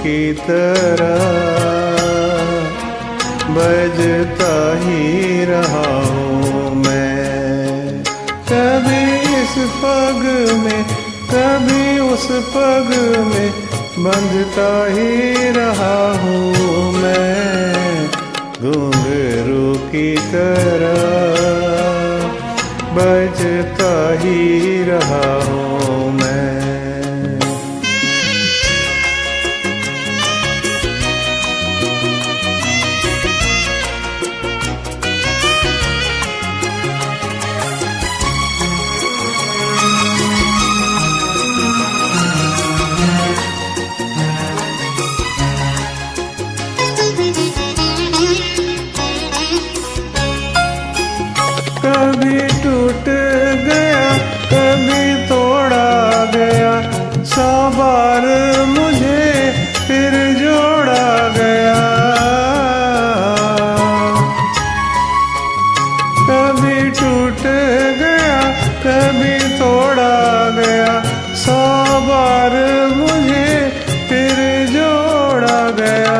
की तरह बजता ही रहा हूँ मैं। कभी इस पग में कभी उस पग में बंधता ही रहा हूँ मैं। घुंघरू की तरह बजता ही रहा हूँ मैं। कभी टूट गया कभी तोड़ा गया, 100 बार मुझे फिर जोड़ा गया। कभी टूट गया कभी तोड़ा गया, 100 बार मुझे फिर जोड़ा गया।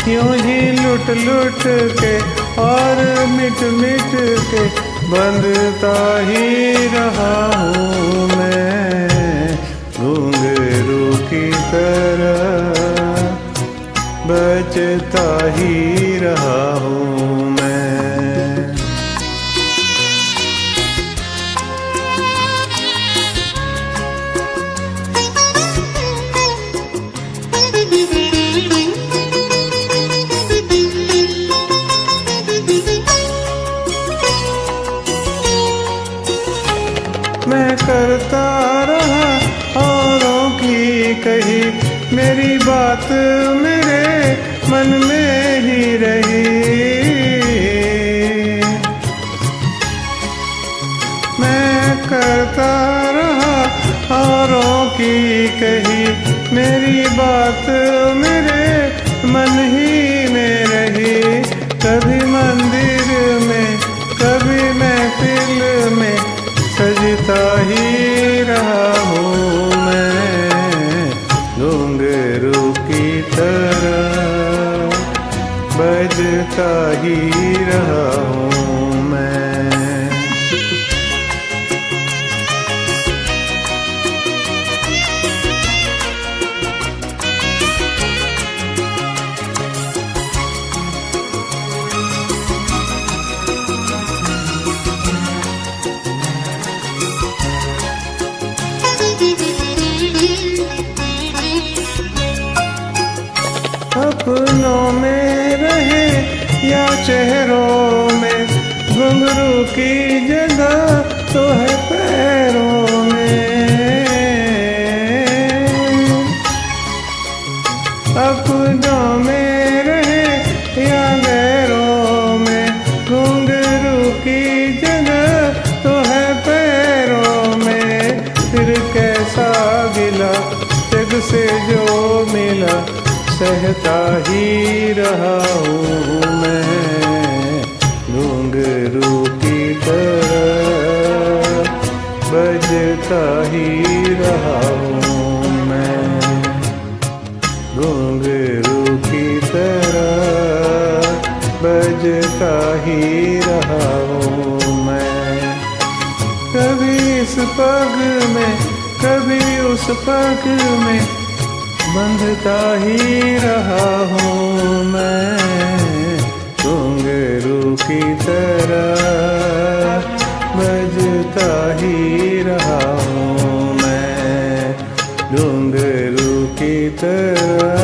यूं ही लुट लुट के और मिट मिट के बंधता ही रहा हूँ मैं। घुंघरू की तरह बजता ही रहा हूँ मैं। मैं करता रहा औरों की कही, मेरी बात मेरे मन में ही रही। मैं करता रहा औरों की कही, मेरी बात मेरे मन ही में रही। कभी मंदिर में कभी महफिल में सजता ही रहा हूँ मैं। घुंघरू की तरह बजता ही रहा हूँ मैं। अपनों में रहे या चेहरों में, घुंघरू की जगह तो है पैरों में। अपनों में रहे या गैरों में, घुंघरू की जगह तो है पैरों में। फिर कैसा गिला जग से जो मिला, सहता ही रहा हूँ मैं। घुंघरू की तरह बजता ही रहा हूँ मैं। घुंघरू की तरह बजता ही रहा हूँ मैं। कभी इस पग में कभी उस पग में बंधता ही रहा हूँ मैं। घुंघरू की तरह बजता ही रहा हूँ मैं। घुंघरू की तरह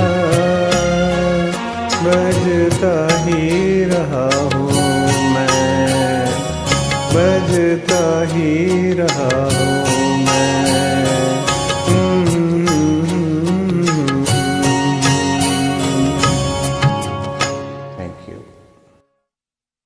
बजता ही रहा हूँ मैं। बजता ही रहा